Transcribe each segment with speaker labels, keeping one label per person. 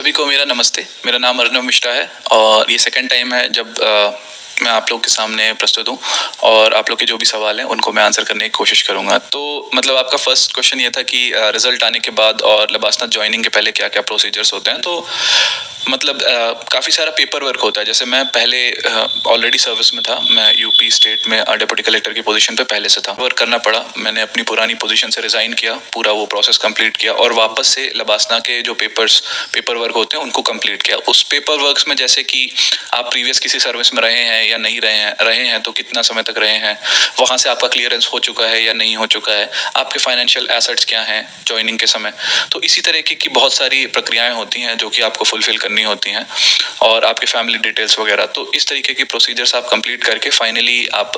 Speaker 1: सभी को मेरा नमस्ते। मेरा नाम अर्नव मिश्रा है और ये सेकंड टाइम है जब मैं आप लोग के सामने प्रस्तुत हूँ और आप लोग के जो भी सवाल हैं उनको मैं आंसर करने की कोशिश करूँगा। तो मतलब आपका फर्स्ट क्वेश्चन ये था कि रिजल्ट आने के बाद और लबासना ज्वाइनिंग के पहले क्या क्या प्रोसीजर्स होते हैं। तो मतलब काफ़ी सारा पेपर वर्क होता है। जैसे मैं पहले ऑलरेडी सर्विस में था, मैं यूपी स्टेट में डिप्टी कलेक्टर की पोजीशन पे पहले से था। वर्क करना पड़ा, मैंने अपनी पुरानी पोजीशन से रिज़ाइन किया, पूरा वो प्रोसेस कंप्लीट किया और वापस से लबासना के जो पेपर वर्क होते हैं उनको कंप्लीट किया। उस पेपर वर्क में जैसे कि आप प्रीवियस किसी सर्विस में रहे हैं या नहीं रहे हैं तो कितना समय तक रहे हैं, वहाँ से आपका क्लियरेंस हो चुका है या नहीं हो चुका है, आपके फाइनेंशियल एसेट्स क्या हैं ज्वाइनिंग के समय। तो इसी तरीके की बहुत सारी प्रक्रियाएं होती हैं जो कि आपको फुलफिल करनी होती हैं और आपके फैमिली डिटेल्स वगैरह। तो इस तरीके की प्रोसीजर्स आप कंप्लीट करके फाइनली आप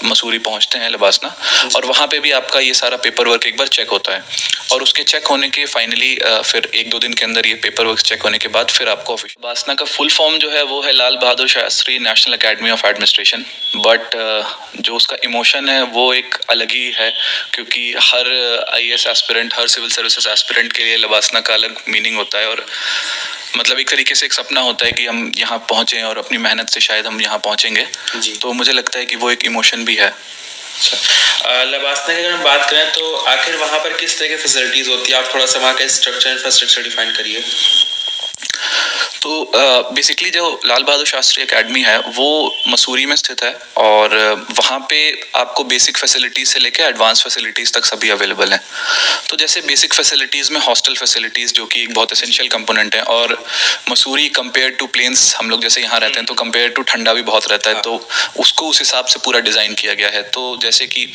Speaker 1: मसूरी पहुंचते हैं लबासना और वहाँ पे भी आपका ये सारा पेपर वर्क एक बार चेक होता है और उसके चेक होने के फाइनली फिर एक दो दिन के अंदर ये पेपर वर्क चेक होने के बाद फिर आपको ऑफिस। लबासना का फुल फॉर्म जो है वो है Lal Bahadur Shastri national academy of administration. But जो उसका इमोशन है वो एक अलग ही है, क्योंकि हर आईएएस एस्पिरेंट, हर सिविल सर्विसेज एस्पिरेंट के लिए लबासना का अलग मीनिंग होता है और मतलब एक तरीके से एक सपना होता है कि हम यहाँ पहुँचें और अपनी मेहनत से शायद हम यहाँ पहुँचेंगे। तो मुझे लगता है कि वो एक इमोशन भी है।
Speaker 2: अच्छा, लबासना की अगर हम बात करें तो आखिर वहाँ पर किस तरह की फैसिलिटीज होती है? आप थोड़ा सा वहाँ का स्ट्रक्चर इंफ्रास्ट्रक्चर डिफाइन करिए।
Speaker 1: तो बेसिकली जो लाल बहादुर शास्त्री एकेडमी है वो मसूरी में स्थित है और वहाँ पे आपको बेसिक फैसिलिटीज़ से लेकर एडवांस फैसिलिटीज़ तक सभी अवेलेबल हैं। तो जैसे बेसिक फैसिलिटीज़ में हॉस्टल फैसिलिटीज़ जो कि एक बहुत एसेंशियल कंपोनेंट है, और मसूरी कंपेयर टू प्लेन्स, हम लोग जैसे यहाँ रहते हैं तो कंपेयर टू ठंडा भी बहुत रहता है, तो उसको उस हिसाब से पूरा डिज़ाइन किया गया है। तो जैसे कि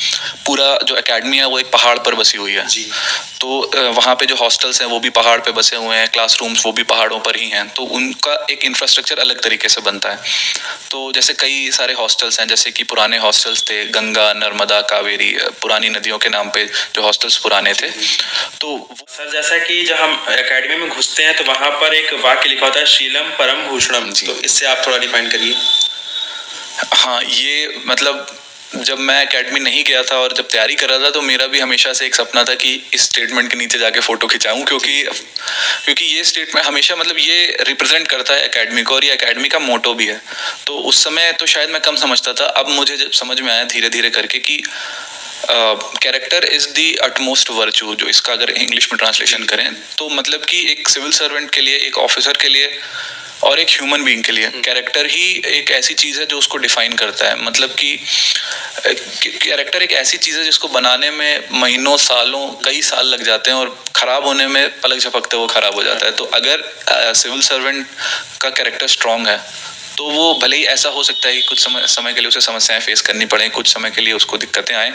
Speaker 1: पूरा जो एकेडमी है वो एक पहाड़ पर बसी हुई है, तो वहाँ पे जो हॉस्टल्स हैं वो भी पहाड़ पे बसे हुए हैं, क्लासरूम्स वो भी पहाड़ों पर ही हैं, तो उनका एक इंफ्रास्ट्रक्चर अलग तरीके से बनता है। तो जैसे कई सारे हॉस्टल्स हैं, जैसे कि पुराने हॉस्टल्स थे गंगा, नर्मदा, कावेरी, पुरानी नदियों के नाम पे जो हॉस्टल्स पुराने थे। तो
Speaker 2: सर जैसा कि जब हम एकेडमी में घुसते हैं तो वहाँ पर एक वाक्य लिखा होता है शीलम परम भूषणम, तो इससे आप थोड़ा डिफाइन करिए।
Speaker 1: हाँ, ये मतलब जब मैं एकेडमी नहीं गया था और जब तैयारी कर रहा था तो मेरा भी हमेशा से एक सपना था कि इस स्टेटमेंट के नीचे जाके फ़ोटो खिंचाऊं, क्योंकि ये स्टेटमेंट हमेशा मतलब ये रिप्रेजेंट करता है एकेडमी को और ये एकेडमी का मोटो भी है। तो उस समय तो शायद मैं कम समझता था, अब मुझे जब समझ में आया धीरे धीरे करके कि character is the utmost virtue, जो इसका अगर इंग्लिश में ट्रांसलेशन करें तो मतलब कि एक सिविल सर्वेंट के लिए, एक ऑफिसर के लिए और एक ह्यूमन बीइंग के लिए कैरेक्टर ही एक ऐसी चीज़ है जो उसको डिफाइन करता है। मतलब कि कैरेक्टर एक ऐसी चीज़ है जिसको बनाने में महीनों, सालों, कई साल लग जाते हैं और ख़राब होने में पलक झपकते वो ख़राब हो जाता है। तो अगर सिविल सर्वेंट का कैरेक्टर स्ट्रॉन्ग है तो वो भले ही ऐसा हो सकता है कि कुछ समय के लिए उसे समस्याएं फेस करनी पड़े, कुछ समय के लिए उसको दिक्कतें आए,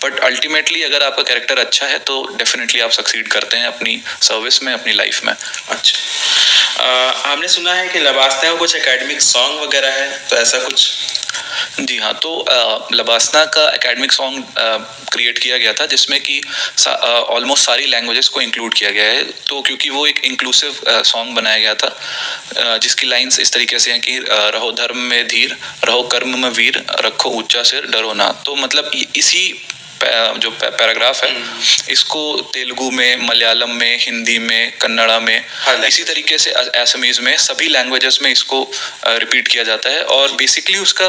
Speaker 1: बट अल्टीमेटली अगर आपका कैरेक्टर अच्छा है तो डेफिनेटली आप सक्सीड करते हैं अपनी सर्विस में, अपनी लाइफ में।
Speaker 2: अच्छा, हमने सुना है कि लबासना में कुछ एकेडमिक सॉन्ग वगैरह है, तो ऐसा कुछ?
Speaker 1: जी हाँ, तो लबासना का एकेडमिक सॉन्ग क्रिएट किया गया था जिसमें कि ऑलमोस्ट सारी लैंग्वेजेस को इंक्लूड किया गया है। तो क्योंकि वो एक इंक्लूसिव सॉन्ग बनाया गया था जिसकी लाइंस इस तरीके से हैं कि रहो धर्म में धीर, रहो कर्म में वीर, रखो ऊंचा सिर, डरो ना। तो मतलब इसी जो पैराग्राफ है इसको तेलुगु में, मलयालम में, हिंदी में, कन्नड़ा में, इसी तरीके से असमीज में, सभी लैंग्वेजेस में इसको रिपीट किया जाता है। और बेसिकली उसका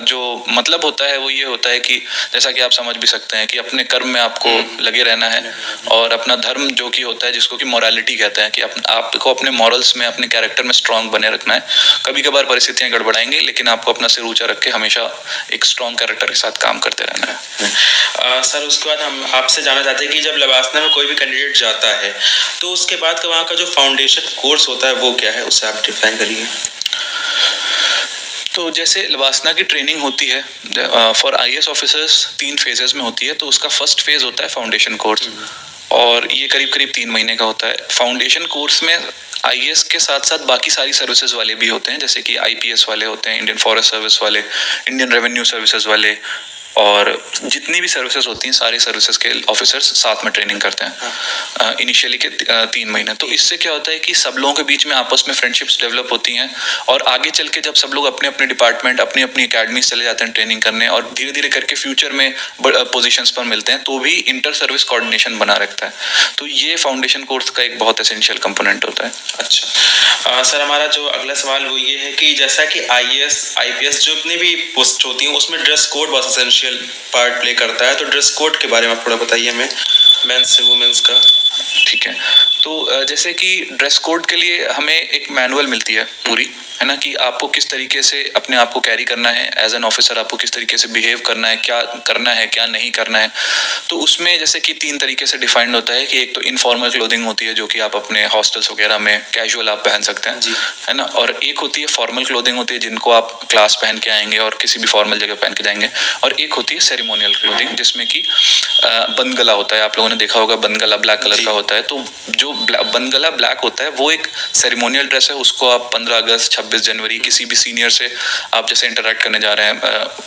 Speaker 1: जो मतलब होता है वो ये होता है कि जैसा कि आप समझ भी सकते हैं कि अपने कर्म में आपको लगे रहना है और अपना धर्म जो कि होता है, जिसको कि मोरालिटी कहते हैं, कि आपको अपने मॉरल्स में, अपने कैरेक्टर में स्ट्रांग बने रखना है। कभी कभार परिस्थितियां गड़बड़ाएंगी लेकिन आपको अपना सिर ऊंचा रख के हमेशा एक स्ट्रांग कैरेक्टर के साथ काम करते रहना है।
Speaker 2: सर उसके बाद हम आपसे जानना चाहते हैं कि जब लबासना में कोई भी कैंडिडेट जाता है तो उसके बाद का वहाँ का जो फाउंडेशन कोर्स होता है वो क्या है, उसे आप डिफाइन करिए।
Speaker 1: तो जैसे लबासना की ट्रेनिंग होती है फॉर आईएएस ऑफिसर्स 3 फेजेस में होती है। तो उसका फर्स्ट फेज होता है फाउंडेशन कोर्स और ये करीब करीब 3 महीने का होता है। फाउंडेशन कोर्स में आईएएस के साथ साथ बाकी सारी सर्विसेज वाले भी होते हैं, जैसे कि आईपीएस वाले होते हैं, इंडियन फॉरेस्ट सर्विस वाले, इंडियन रेवेन्यू सर्विसेज वाले, और जितनी भी सर्विसेज होती हैं सारी सर्विसेज के ऑफिसर्स साथ में ट्रेनिंग करते हैं इनिशियली के 3 महीने। तो इससे क्या होता है कि सब लोगों के बीच में आपस में फ्रेंडशिप्स डेवलप होती हैं और आगे चल के जब सब लोग अपने अपने डिपार्टमेंट अपनी अपनी अकेडमी चले जाते हैं ट्रेनिंग करने और धीरे धीरे करके फ्यूचर में पोजीशंस पर मिलते हैं तो भी इंटर सर्विस कोऑर्डिनेशन बना रखता है। तो ये फाउंडेशन कोर्स का एक बहुत एसेंशियल कंपोनेंट होता है।
Speaker 2: अच्छा सर, हमारा जो अगला सवाल वो ये है कि जैसा कि IAS IPS जितनी भी पोस्ट होती हैं उसमें ड्रेस कोड बहुत एसेंशियल पार्ट प्ले करता है, तो ड्रेस कोड के बारे में आप थोड़ा बताइए हमें, मेंस से वुमेन्स का।
Speaker 1: ठीक है, तो जैसे कि ड्रेस कोड के लिए हमें एक मैनुअल मिलती है पूरी, है ना, कि आपको किस तरीके से अपने आप को कैरी करना है एज एन ऑफिसर, आपको किस तरीके से बिहेव करना है, क्या नहीं करना है। तो उसमें जैसे कि 3 तरीके से डिफाइंड होता है कि एक तो इनफॉर्मल क्लोथिंग होती है जो कि आप अपने हॉस्टल्स वगैरह में कैजुअल आप पहन सकते हैं, है ना, और एक होती है फॉर्मल क्लोथिंग होती है जिनको आप क्लास पहन के आएंगे और किसी भी फॉर्मल जगह पहन के जाएंगे, और एक होती है सेरेमोनियल क्लोथिंग जिसमें कि बंद गला होता है। आप लोगों ने देखा होगा बंद गला ब्लैक कलर का होता है। तो जो बंद गला ब्लैक होता है वो एक सेरेमोनियल ड्रेस है, उसको आप 15 अगस्त 26 जनवरी किसी भी सीनियर से आप जैसे इंटरेक्ट करने जा रहे हैं,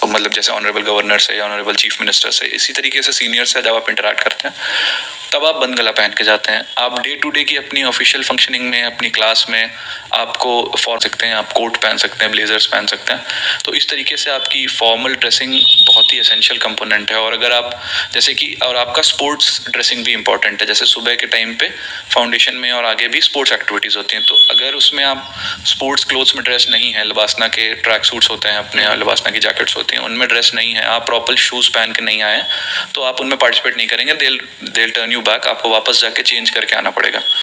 Speaker 1: मतलब जैसे ऑनरेबल गवर्नर से या ऑनरेबल चीफ मिनिस्टर से, इसी तरीके से सीनियर से जब आप इंटरेक्ट करते हैं तब आप बंद गला पहन के जाते हैं। आप डे टू डे की अपनी ऑफिशियल फंक्शनिंग में अपनी क्लास में आपको फॉर सकते हैं, आप कोट पहन सकते हैं, ब्लेजर्स पहन सकते हैं। तो इस तरीके से आपकी फॉर्मल ड्रेसिंग बहुत ही एसेंशियल कंपोनेंट है। और अगर आप जैसे कि और आपका स्पोर्ट्स ड्रेसिंग भी इंपॉर्टेंट है, जैसे सुबह के टाइम पे फाउंडेशन में और आगे भी स्पोर्ट्स एक्टिविटीज़ होती हैं, तो अगर उसमें आप स्पोर्ट्स क्लोथ्स में ड्रेस नहीं है, लबासना के ट्रैक सूट्स होते हैं अपने, लबासना की जैकेट्स होती हैं, उनमें ड्रेस नहीं है, आप प्रॉपर शूज़ पहन के नहीं आए तो आप उनमें पार्टिसिपेट नहीं करेंगे, they'll turn you back, आपको वापस जाके चेंज करके आना पड़ेगा।